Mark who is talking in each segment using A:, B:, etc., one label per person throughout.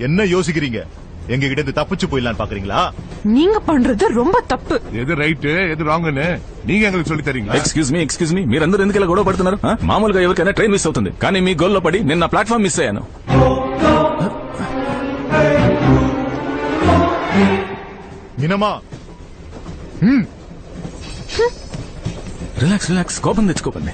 A: என்ன யோசிக்கிறீங்க? எங்க கிட்ட இருந்து தப்பிச்சு போயிடலான்னு பாக்குறீங்களா?
B: நீங்க பண்றது ரொம்ப தப்பு.
C: எது రైట్ ఎదు రాంగ్నే நீங்க எங்களுக்கு சொல்லி తరీங்களா?
D: ఎక్స్క్యూజ్ మీ మీరందరూ ఎందుకు ఇలా గొడవ పడుతున్నారు? మామూలుగా ఎవరికైనా ట్రైన్ మిస్ అవుతుంది, కానీ మీ గోల్లో పడి నేను నా ప్లాట్ఫామ్ మిస్ అయ్యాను.
A: మీనమ్మా,
D: రిలాక్స్, కోపం తెచ్చుకోకండి.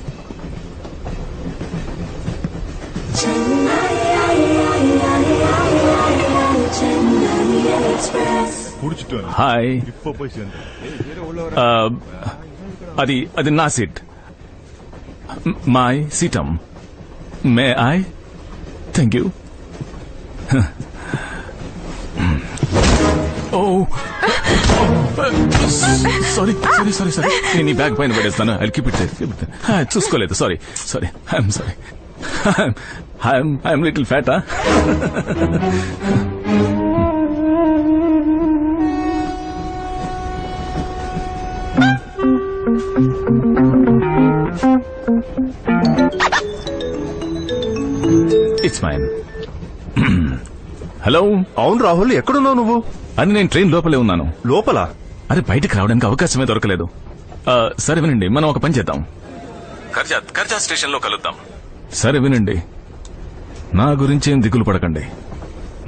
D: హాయ్.
A: இப்போ போய் சேர்ந்து
D: అది నా సీట్, మై సీటం. May I? Thank you. Sorry, నేను ఈ బ్యాగ్ పైన పడేస్తాను. అది కీప్ ఇట్ చూసుకోలేదు. Sorry, I'm sorry. I'm little ఫ్యాటా? It's mine. హలో.
E: అవును రాహుల్, ఎక్కడున్నావు నువ్వు?
D: అని నేను ట్రైన్ లోపలే ఉన్నాను.
E: లోపల?
D: అరే బయటకు రావడానికి అవకాశమే దొరకలేదు. సరే వినండి, మనం ఒక పని చేద్దాం. కర్జా స్టేషన్ లో కలుద్దాం. సరే వినండి, నా గురించి ఏం దిగులు పడకండి.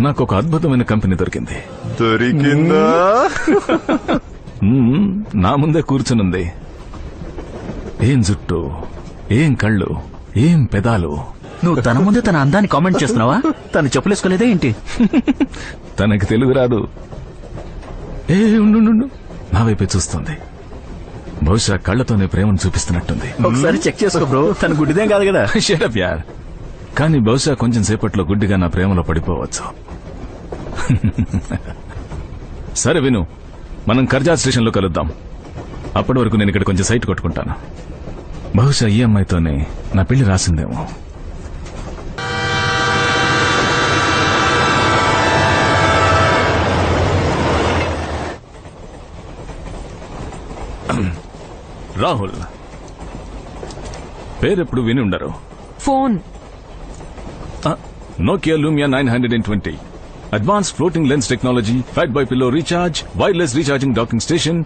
D: నాకు ఒక అద్భుతమైన కంపెనీ దొరికింది.
E: దొరికిందా?
D: నా ముందే కూర్చునుంది. ఏం జుట్టు, ఏం కళ్ళు, ఏం పెదాలు.
F: నువ్వు తన ముందే తన అందాన్ని కామెంట్ చేస్తున్నావా? తను చెప్పులేసుకోలేదా ఏంటి?
D: తనకి తెలుగు రాదు. ఉండు, నా వైపే చూస్తుంది. బహుశా కళ్ళతోనే ప్రేమను చూపిస్తున్నట్టుంది.
F: ఒకసారి చెక్ చేసుకో బ్రో, తన గుడ్డిదేం కాదు కదా.
D: షట్ అప్ యార్. కానీ బహుశా కొంచెం సేపట్లో గుడ్డిగా నా ప్రేమలో పడిపోవచ్చు. సరే విను, మనం కర్జా స్టేషన్ లో కలుద్దాం. అప్పటి వరకు నేను ఇక్కడ కొంచెం సైట్ కొట్టుకుంటాను. బహుశా ఈ అమ్మాయితోనే నా పెళ్లి రాసిందేమో. రాహుల్ పేరెప్పుడు విని ఉండరు.
B: Phone
D: Nokia Lumia 920. Advance floating lens technology, fat by pillow recharge, wireless recharging docking station,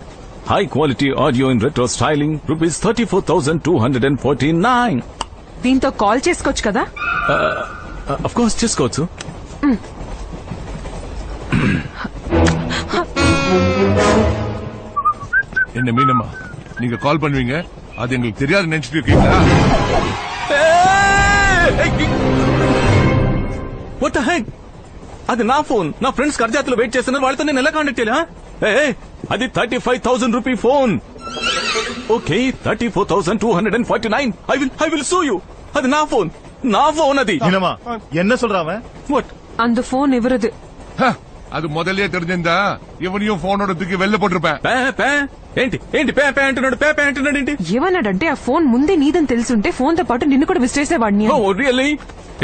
D: high quality audio in retro styling, ₹34,249.
B: దీంతో కాల్ చేసుకోవచ్చు కదా?
D: అఫ్ కోర్స్ చేసుకోవచ్చు.
C: என்ன மீனம்மா, நீங்க கால் பண்ணுவீங்க, அது எங்களுக்கு தெரியாது நினைச்சிட்டு இருக்கீங்களா?
D: What the heck? అది నా ఫోన్. నా ఫ్రెండ్స్ కర్జాత్లో వెయిట్ చేస్తున్నారు, వాళ్ళతో నేను ఎలా కాంటాక్ట్ చేయాలి? అది 35,000 rupee phone. Okay, 34,249. I will సూ యూ. అది నా ఫోన్ అది.
A: மீனம்மா, என்ன சொல்றாம?
D: వాట్?
B: அந்த ఫోన్ ఎవరిది?
C: அது முதல்லயே தெரிஞ்சிருந்தா இவனையும் போனோட தூக்கி வெளில போட்டிருப்பேன்.
D: ఏంటి పే అంటున్నాడు ఏంటి?
B: ఏమన్నాడంటే ఆ ఫోన్ ముందే నీదని తెలుసుంటే ఫోన్ తో పాటు నిన్ను కూడా విసిరేసేవాడిని.
D: రియల్లీ?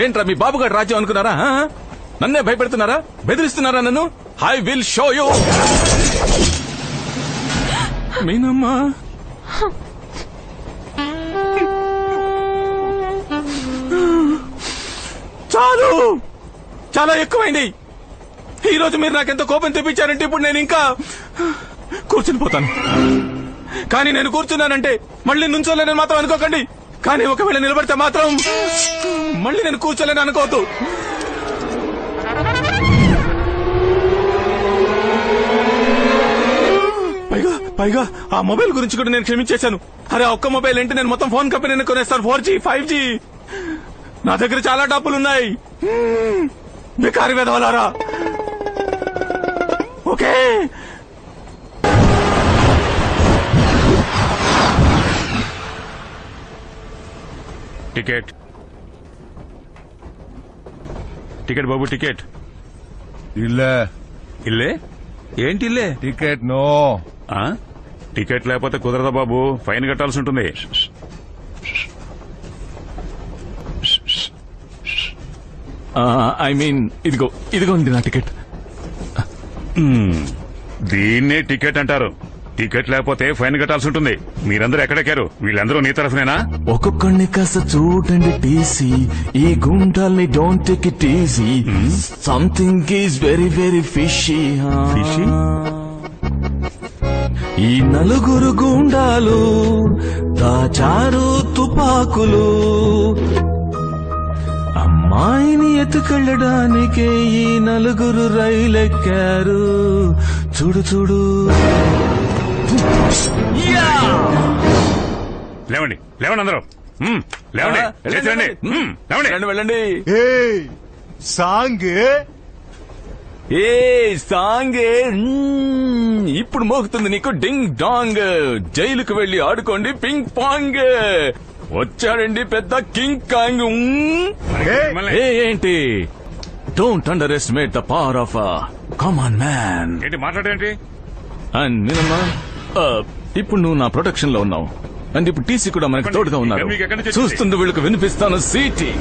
D: ఏంట్రా మీ బాబుగారు రాజ్యం అనుకున్నారా? నన్నే భయపెడుతున్నారా? బెదిరిస్తున్నారా నన్ను? I will show you. మీనమ్మా, చాలా ఎక్కువైంది. ఈ రోజు మీరు నాకెంత కోపం తెప్పించారంటే ఇప్పుడు నేను ఇంకా కూర్చుని పోతాను. కానీ నేను కూర్చున్నానంటే మళ్ళీ నుంచోలేనని మాత్రం అనుకోకండి. కానీ ఒకవేళ నిలబడితే మాత్రం మళ్ళీ నేను కూర్చోలేని అనుకోవద్దు. పైగా ఆ మొబైల్ గురించి కూడా నేను క్షమించేశాను. అరే ఒక్క మొబైల్ ఏంటి, నేను మొత్తం ఫోన్ కంపెనీని కొనేస్తాను. 4G 5G. నా దగ్గర చాలా డబ్బులున్నాయి. బేకారి వెధవలారా. ఓకే,
G: టికెట్ బాబు, టికెట్.
C: இல்ல
G: ఇల్లే ఏంటి? ఇల్లే
C: టికెట్ నో.
G: టికెట్ లేకపోతే కుదరదా బాబు, ఫైన్ కట్టాల్సి ఉంటుంది.
D: ఐ మీన్ ఇదిగో ఉంది నా టికెట్.
G: దీన్నే టికెట్ అంటారు. టికెట్ లేకపోతే ఫైన్ కట్టాల్సి ఉంటుంది. మీరందరూ ఎక్కడెక్కారు? వీళ్ళందరూ నీ తరఫునేనా?
D: ఒక్కొక్కడిని కాస్త చూడండి టీసీ, ఈ గుండాల్ని don't take it easy, something is very very fishy.
G: Fishy?
D: ఈ నలుగురు గుండాలు దాచారు తుపాకులు, అమ్మాయిని ఎత్తుకెళ్ళడానికే ఈ నలుగురు రైలెక్కారు. చూడు చూడు.
G: లేవండి లేవండి అందరూ. లేవండి లేచి రండి. లేవండి.
D: వెళ్ళండి వెళ్ళండి.
A: ఏయ్ సాంగ్
D: ఏ సాంగే ఇప్పుడు మోగుతుంది నీకు డింగ్ డాంగ్. జైలుకు వెళ్లి ఆడుకోండి పింగ్ పాంగ్. వచ్చాడండి పెద్ద కింగ్ కాంగ్.
G: మిమ్మల్ని.
D: ఏంటి? Don't under estimate the power of common man.
G: ఏంటి మాట్లాడేంటి?
D: అండ్ నిన్నమ్మా, ఇప్పుడు నువ్వు నా ప్రొటెక్షన్ లో ఉన్నావు. అండ్ ఇప్పుడు టీసీ కూడా మనకు తోడుగా ఉన్నారు.
G: మీకు ఎక్కడి నుంచి
D: చూస్తుంది వీళ్ళకి వినిపిస్తాను సీటీ.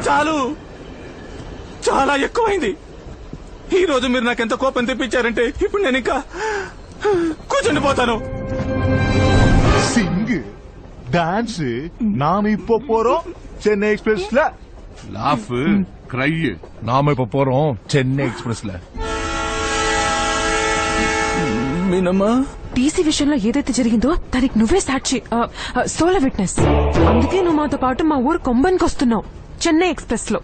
D: చాలు, చాలా ఎక్కువైంది. ఈ రోజు మీరు నాకెంత కోపం తెప్పించారంటే ఇప్పుడు నేను ఇంకా కూర్చుండి పోతాను.
A: సింగ్ డాన్స్ நாம இப்போ போறோம் சென்னை எக்ஸ்பிரஸ்ல.
C: లాఫ్ క్రై నామ இப்ப போறோம் చెన్నై ఎక్స్ప్రెస్ ల.
D: మీనమ్మా,
B: టీసీ విషయంలో ఏదైతే జరిగిందో దానికి నువ్వే సాక్షి, సోలో విట్నెస్. అందుకే నువ్వు మాతో పాటు మా ఊరు కొంబన్కి వస్తున్నావు, చెన్నై ఎక్స్ప్రెస్ లో.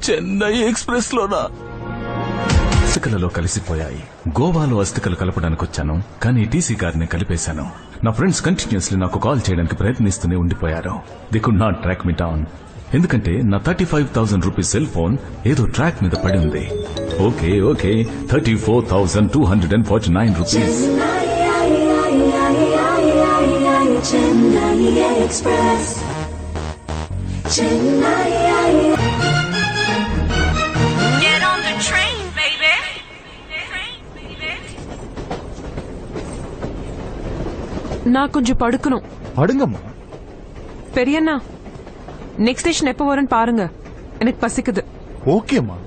D: చెన్నై ఎక్స్ప్రెస్ లోనా? అస్థికలలో కలిసిపోయాయి. గోవాలో అస్థికలు కలపడానికి వచ్చాను, కానీ టీసీ గారిని కలిపేశాను. నా ఫ్రెండ్స్ కంటిన్యూస్లీ నాకు కాల్ చేయడానికి ప్రయత్నిస్తూనే ఉండిపోయారు. They could not track me down. ఎందుకంటే నా 35,000 రూపీస్ సెల్ ఫోన్ ఏదో ట్రాక్ మీద పడి ఉంది. Okay okay, 34,249 rupees.
H: Chennai Express. Chennai. Get on the train, baby.
B: நான் கொஞ்சம் படுக்கணும்.
A: படுங்கம்மா.
B: பெரியண்ணா, நெக்ஸ்ட் ஸ்டேஷன் எப்போ வரும்னு பாருங்க, எனக்கு பசிக்குது.
A: ஓகேம்மா.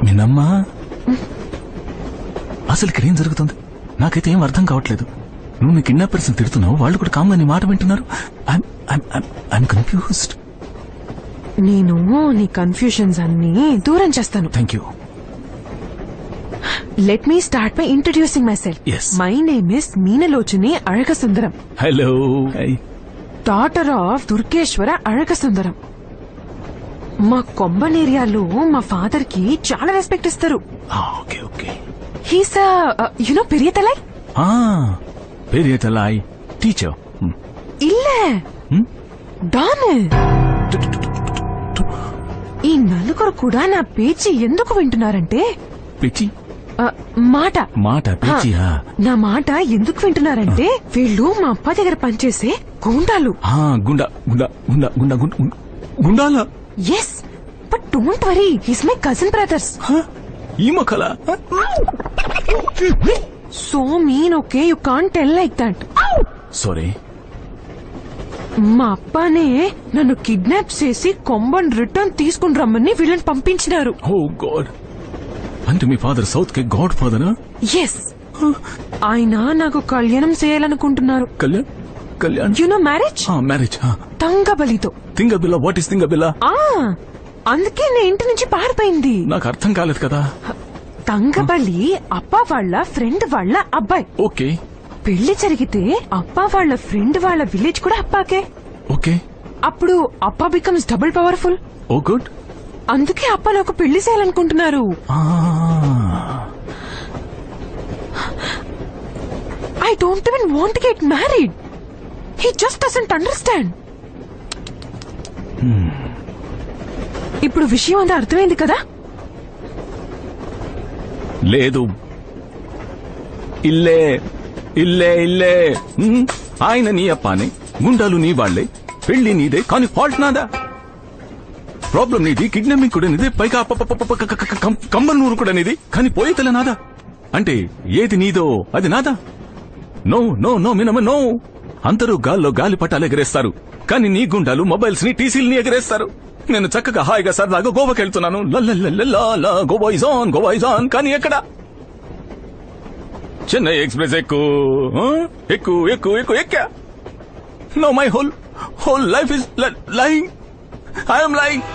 D: మీనమ్మా, అసలు ఇక్కడ ఏం జరుగుతుంది నాకైతే ఏం అర్థం కావట్లేదు. నువ్వు నీ కిడ్నాపర్స్ తిడుతున్నావు, వాళ్ళు కూడా కామ్గా నీ మాట వింటున్నారు. I'm confused.
B: నేను నీ కన్ఫ్యూజన్స్ అన్ని దూరం చేస్తాను.
D: Thank you.
B: Let me start by introducing myself.
D: Yes.
B: My name is Meenalochani Azhagusundaram,
D: hello.
B: Daughter of Durgeshwara Azhagusundaram. మా కొంబన్ ఏరియాలో మా ఫాదర్ కి చాలా రెస్పెక్ట్ ఇస్తారు.
D: Okay okay.
B: హీస్ యునో పెరియ తలై.
D: పెరియ తలాయ్ టీచర్.
B: இல்ல డాన్. ఈ నలుగురు కూడా నా పేచి ఎందుకు వింటున్నారంటే,
D: పిచ్చి
B: మాట
D: మాట పిచ్చియా?
B: నా మాట ఎందుకు వింటున్నారంటే వీళ్ళు మా అప్ప దగ్గర పనిచేసే గుండాలు.
D: గుండా గుండా గుండా గుండా గుండాలా?
B: Yes, but don't worry, his my cousin brothers.
D: ఈ మొక్కలా?
B: సో మీన్ okay, you can't tell like that.
D: Sorry.
B: మా అప్పనే నన్ను కిడ్నాప్ చేసి కొంబన్ రిటర్న్ తీసుకుని రమ్మని వీళ్ళని పంపించినారు.
D: Oh God. అంటే మీ ఫాదర్ సౌత్ కే గాడ్ ఫాదరా?
B: ఎస్. ఆయన నాకు కళ్యాణం చేయాలనుకుంటున్నారు.
D: కళ్యాణ్? కళ్యాణ్
B: యు నో మ్యారేజ్?
D: మ్యారేజ్.
B: తంగబలితో.
D: తింగబిల్ల? వాట్ ఇస్ తింగబిల్ల?
B: అందుకే నేను ఇంటి నుంచి పారిపోయింది.
D: నాకు అర్థం కాలేదు కదా.
B: తంగబలి అప్ప వాళ్ళ ఫ్రెండ్ వాళ్ళ అబ్బాయి.
D: ఓకే.
B: పెళ్లి జరిగితే అప్ప వాళ్ళ ఫ్రెండ్ వాళ్ళ విలేజ్ కూడా అప్పాకే.
D: ఓకే.
B: అప్పుడు అప్ప బికమ్స్ డబుల్ పవర్ఫుల్.
D: ఓ గుడ్.
B: అందుకే అప్ప నాకు పెళ్లి చేయాలనుకుంటున్నారు. I don't even want get married. He just doesn't understand. ఇప్పుడు విషయం అంతా అర్థమైంది కదా?
D: లేదు. ఇల్లే ఇల్లే ఇల్లే. ఆయన నీ అప్పానే, గుండాలు నీ వాళ్లే, పెళ్లి నీదే, కానీ ఫాల్ట్ నాదా. ప్రాబ్లం నీది, కిడ్నాపింగ్ కూడా నీది, పైగా కంబన్నూరు కూడా నీది, కానీ పోయేతల నాదా. అంటే ఏది నీదో అది నాదా? నో నో నో మినమ నో. అందరూ గాల్లో గాలి పట్టాలు ఎగరేస్తారు, కానీ నీ గుండాలు మొబైల్స్ ని టీసీల్ని ఎగరేస్తారు. నేను చక్కగా హాయిగా సరదాగా గోవాకి వెళ్తున్నాను. Goa is on, Goa is on. కానీ ఎక్కడ? చెన్నై ఎక్స్ప్రెస్ ఎక్కు ఎక్కు ఎక్కు ఎక్కు ఎక్కా. No my whole life is lying. I'm lying.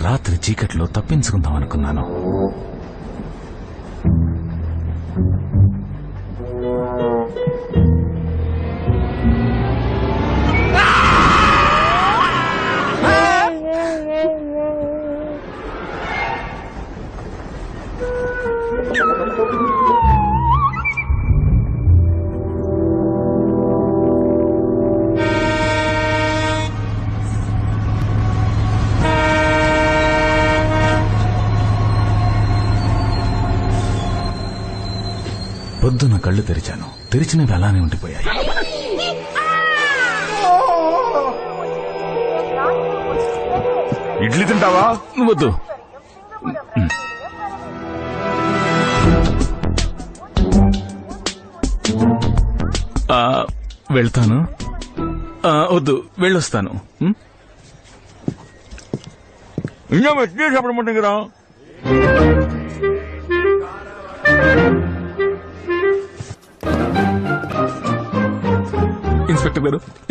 D: రాత్రి చీకట్లో తప్పించుకుందాం అనుకున్నాను. పొద్దున కళ్ళు తెరిచాను, తెరిచినవి అలానే ఉండిపోయాయి.
G: ఇడ్లీ తింటావా?
D: వద్దు. వెళ్తాను. వద్దు, వెళ్ళొస్తాను.
G: ఇంకా ఇడ్లీ చెప్పమంటేరా?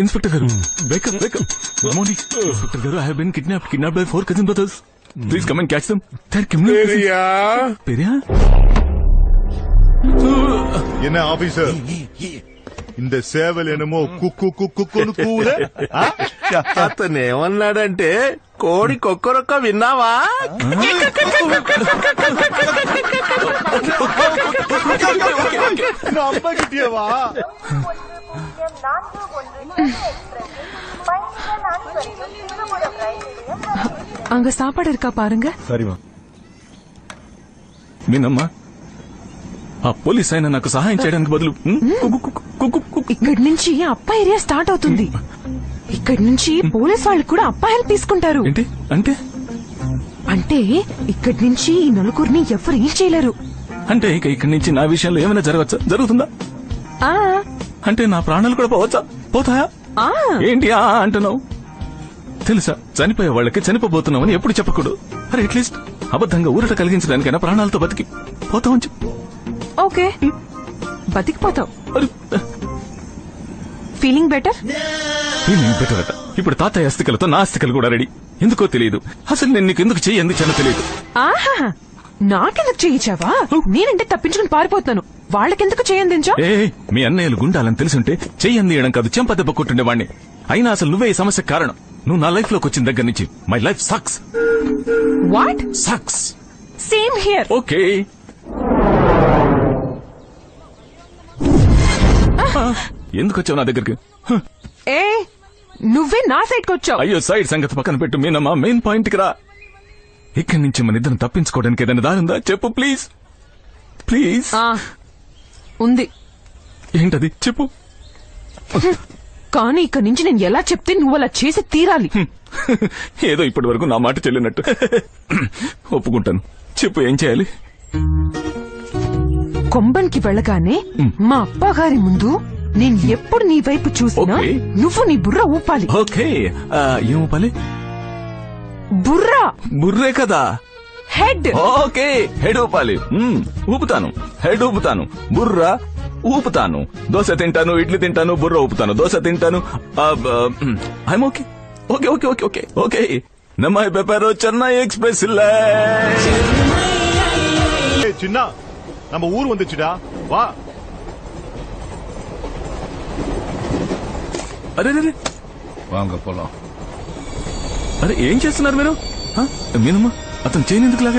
D: ఇన్స్పెక్టర్ గారు wake up wake up. Good morning inspector గారు. I have been kidnapped by 4 cousin brothers. Please come and catch them. பெரியா
A: என்ன ஆபீசர், இந்த சேவல் என்னமோ కుక్కు కుక్కును కూలే.
E: అతను ఏమన్నాడంటే కోడి కొక్కరొక్క విన్నావా?
A: நம்பகிட்டியவா?
B: அங்க சாப்பாடு இருக்கா பாருங்க.
A: சரிமா.
D: మీనమ్మా, ఆ పోలీస్ ఆయన నాకు సహాయం చేయడానికి బదులు
B: ఇక్కడి నుంచి అప్ప ఏరియా స్టార్ట్ అవుతుంది. ఇక్కడి నుంచి పోలీస్ వాళ్ళు కూడా అప్ప హెల్ప్ తీసుకుంటారు.
D: ఏంటి అంటే?
B: అంటే ఇక్కడి నుంచి ఈ నలుగురిని ఎవరు ఏం చేయలేరు.
D: అంటే ఇక ఇక్కడి నుంచి నా విషయంలో ఏమైనా జరగచ్చా? జరుగుతుందా?
B: ఆ
D: అంటే నా ప్రాణాలు కూడా పోవచ్చా? పోతాయా?
B: ఆ
D: ఏంటి అంటున్నావు? తెలుసా, చనిపోయే వాళ్ళకి చనిపోబోతున్నామని ఎప్పుడు చెప్పకూడదు. అరే అట్లీస్ట్ అబద్ధంగా ఊరట కలిగించడానికైనా ప్రాణాలతో బతికి పోతామని చెప్పు.
B: ఓకే, బతికిపోతావు.
D: అరే,
B: ఫీలింగ్ బెటర్?
D: ఫీలింగ్ బెటర్ అట. ఇప్పుడు తాతయ్య అస్థికలతో నా అస్థికలు కూడా రెడీ. ఎందుకో తెలియదు. అసలు నేను నీకు ఎందుకు చెయ్యి ఎందుకు తెలియదు.
B: ఆహా, నాకెందుకు చేయించావా? నేనంటే తప్పించుకుని పారిపోతున్నాను. వాళ్ళకెందుకు చేయందించా?
D: ఏ మీ అన్నయ్యలు గుండాలని తెలుసుంటే చెయ్యందియడం కాదు, చెంప దెబ్బ కొట్టుండేవాణ్ణి. అయినా అసలు నువ్వే ఈ సమస్య కారణం. నువ్వు నా లైఫ్ లోకి వచ్చిన దగ్గర నుంచి my life sucks.
B: What?
D: Sucks.
B: Same here.
D: Okay. ఎందుకు వచ్చావు నా దగ్గరికి?
B: ఏ నువ్వే నా సైడ్కి వచ్చావు.
D: అయ్యో, సైడ్ సంగతి పక్కన పెట్టు మీనమ్మా, మెయిన్ పాయింట్ కి రా. ఇక్కడి నుంచి మన ఇద్దరం తప్పించుకోవడానికి ఏదైనా దారుందా? చెప్పు ప్లీజ్ ప్లీజ్.
B: ఉంది.
D: ఏంటది చెప్పు.
B: కానీ ఇక్కడి నుంచి నేను ఎలా చెప్తే నువ్వు అలా చేసి తీరాలి.
D: ఏదో ఇప్పటి వరకు నా మాట చెల్లినట్టు. ఒప్పుకుంటాను, చెప్పు ఏం చేయాలి?
B: కొంబన్కి వెళ్ళగానే మా అప్పగారి ముందు నేను ఎప్పుడు నీ వైపు చూసినా
D: ఓకే.
B: నువ్వు నీ బుర్ర ఊపాలి.
D: ఓకే, ఏం ఊపాలి?
B: బుర్రా.
D: బుర్రే కదా.
B: హెడ్.
D: ఓకే, హెడ్ ఊపాలి. ఊపుతాను, హెడ్ ఊపుతాను, బుర్ర ఊపుతాను. దోశ తింటాను, ఇడ్లీ తింటాను, బుర్ర ఊపుతాను. దోశ తింటాను. I'm okay. Okay okay okay okay okay. నమ్మాయి పెపారో చెన్నై ఎక్స్ప్రెస్ இல்ல.
A: சின்ன நம்ம ஊர் வந்துச்சுடா, வா.
D: అరే
C: వాంగ పోలాం.
D: అరే ఏం చేస్తున్నారు మీరు మీనమ్మా అతను చేయని ఎందుకు లాగా